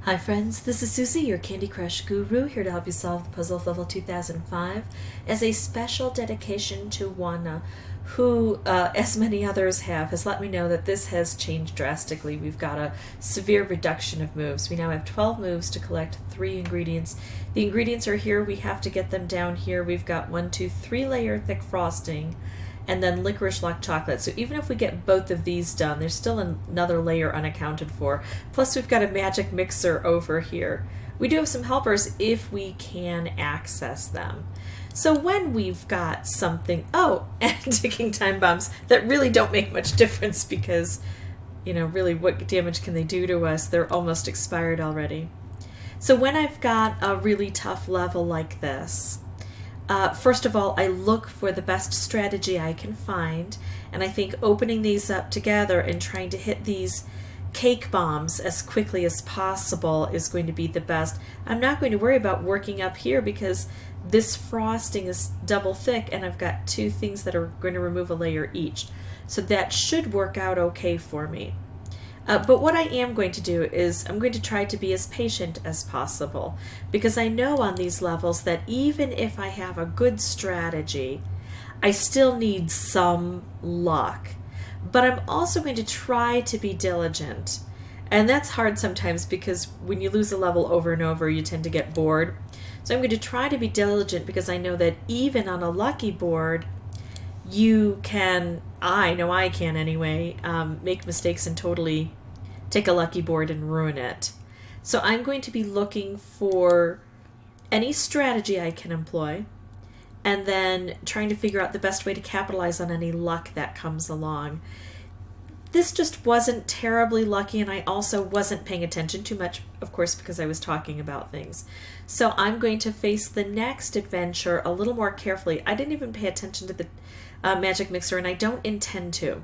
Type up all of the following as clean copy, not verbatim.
Hi friends, this is Susie, your Candy Crush guru, here to help you solve the puzzle of level 2005 as a special dedication to Juana, who, as many others have, has let me know that this has changed drastically. We've got a severe reduction of moves. We now have 12 moves to collect 3 ingredients. The ingredients are here, we have to get them down here. We've got 1, 2, 3 layer thick frosting, and then licorice lock chocolate. So even if we get both of these done, there's still another layer unaccounted for. Plus we've got a magic mixer over here. We do have some helpers if we can access them. So when we've got something, oh, and ticking time bombs that really don't make much difference because, you know, really what damage can they do to us? They're almost expired already. So when I've got a really tough level like this, first of all, I look for the best strategy I can find, and I think opening these up together and trying to hit these cake bombs as quickly as possible is going to be the best. I'm not going to worry about working up here because this frosting is double thick and I've got 2 things that are going to remove a layer each. So that should work out okay for me. But what I am going to do is I'm going to try to be as patient as possible because I know on these levels that even if I have a good strategy, I still need some luck. But I'm also going to try to be diligent. And that's hard sometimes because when you lose a level over and over, you tend to get bored. So I'm going to try to be diligent because I know that even on a lucky board, you can, I know I can anyway, make mistakes and totally take a lucky board and ruin it. So I'm going to be looking for any strategy I can employ and then trying to figure out the best way to capitalize on any luck that comes along. This just wasn't terribly lucky, and I also wasn't paying attention too much, of course, because I was talking about things. So I'm going to face the next adventure a little more carefully. I didn't even pay attention to the magic mixer, and I don't intend to.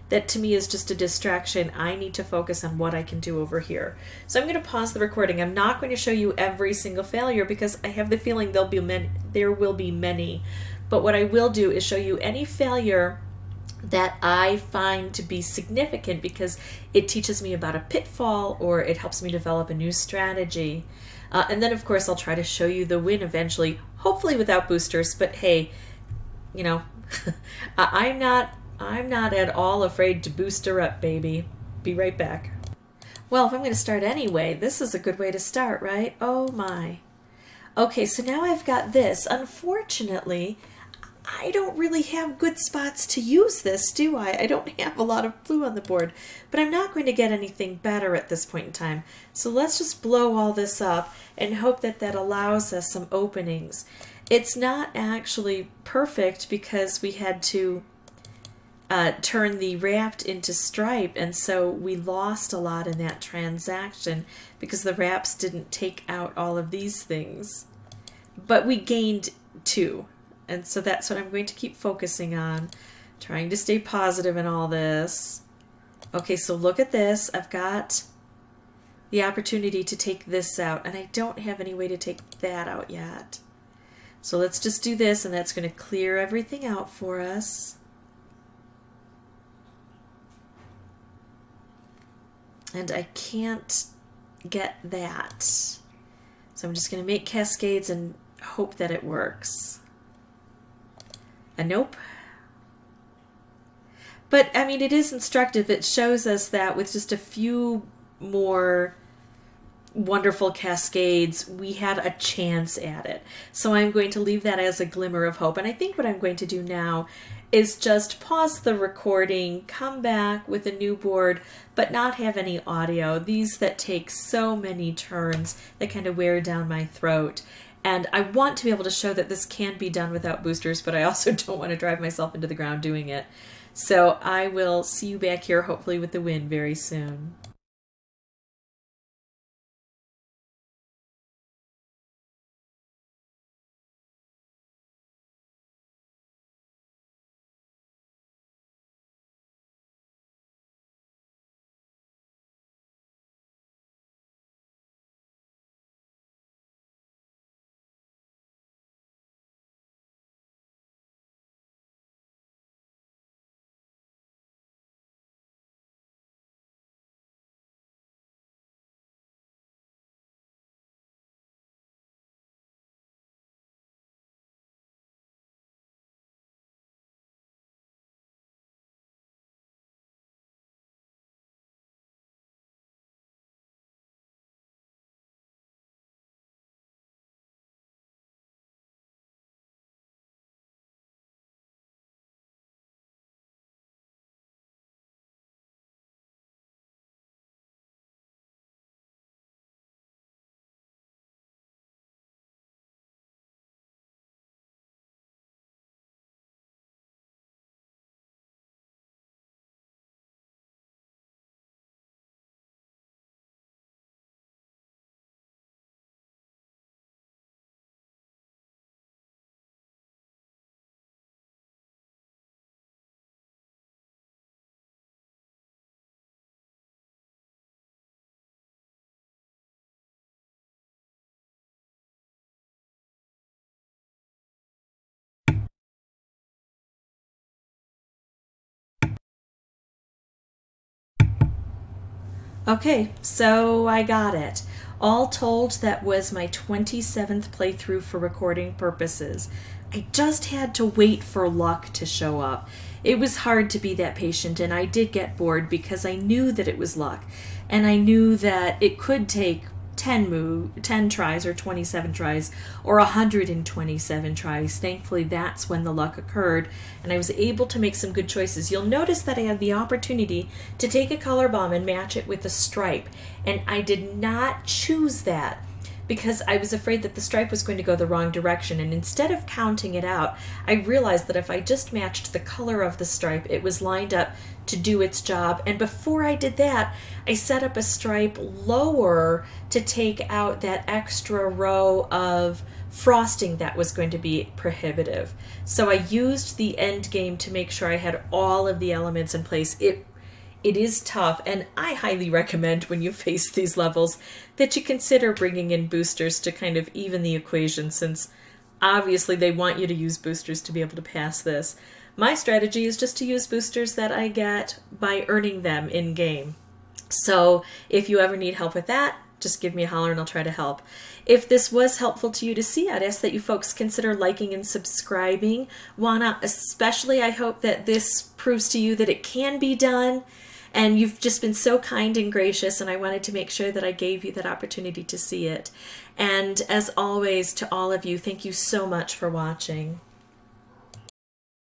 That to me is just a distraction. I need to focus on what I can do over here. So I'm going to pause the recording. I'm not going to show you every single failure because I have the feeling there will be many. But what I will do is show you any failure that I find to be significant because it teaches me about a pitfall or it helps me develop a new strategy. And then of course I'll try to show you the win eventually, hopefully without boosters, but hey, you know, I'm not at all afraid to booster up, baby. Be right back. Well, if I'm going to start anyway, this is a good way to start, right? Oh my. Okay, so now I've got this. Unfortunately, I don't really have good spots to use this, do I? I don't have a lot of blue on the board, but I'm not going to get anything better at this point in time. So let's just blow all this up and hope that that allows us some openings. It's not actually perfect because we had to turn the wrapped into stripe, and so we lost a lot in that transaction because the wraps didn't take out all of these things. But we gained 2. And so that's what I'm going to keep focusing on, trying to stay positive in all this. Okay, so look at this. I've got the opportunity to take this out, and I don't have any way to take that out yet. So let's just do this, and that's going to clear everything out for us. And I can't get that. So I'm just going to make cascades and hope that it works. A nope. But I mean, it is instructive. It shows us that with just a few more wonderful cascades, we had a chance at it. So I'm going to leave that as a glimmer of hope. And I think what I'm going to do now is just pause the recording, come back with a new board, but not have any audio. These that take so many turns, they kind of wear down my throat. And I want to be able to show that this can be done without boosters, but I also don't want to drive myself into the ground doing it. So I will see you back here, hopefully with the win very soon. Okay, so I got it. All told, that was my 27th playthrough for recording purposes. I just had to wait for luck to show up. It was hard to be that patient, and I did get bored because I knew that it was luck. And I knew that it could take 10 tries or 27 tries or 127 tries. Thankfully, that's when the luck occurred, and I was able to make some good choices. You'll notice that I had the opportunity to take a color bomb and match it with a stripe, and I did not choose that because I was afraid that the stripe was going to go the wrong direction. And instead of counting it out, I realized that if I just matched the color of the stripe, it was lined up to do its job. And before I did that, I set up a stripe lower to take out that extra row of frosting that was going to be prohibitive. So I used the end game to make sure I had all of the elements in place. It is tough, and I highly recommend when you face these levels that you consider bringing in boosters to kind of even the equation, since obviously they want you to use boosters to be able to pass this. My strategy is just to use boosters that I get by earning them in-game. So if you ever need help with that, just give me a holler and I'll try to help. If this was helpful to you to see, I'd ask that you folks consider liking and subscribing. Juana, especially, I hope that this proves to you that it can be done. And you've just been so kind and gracious, and I wanted to make sure that I gave you that opportunity to see it. And as always, to all of you, thank you so much for watching.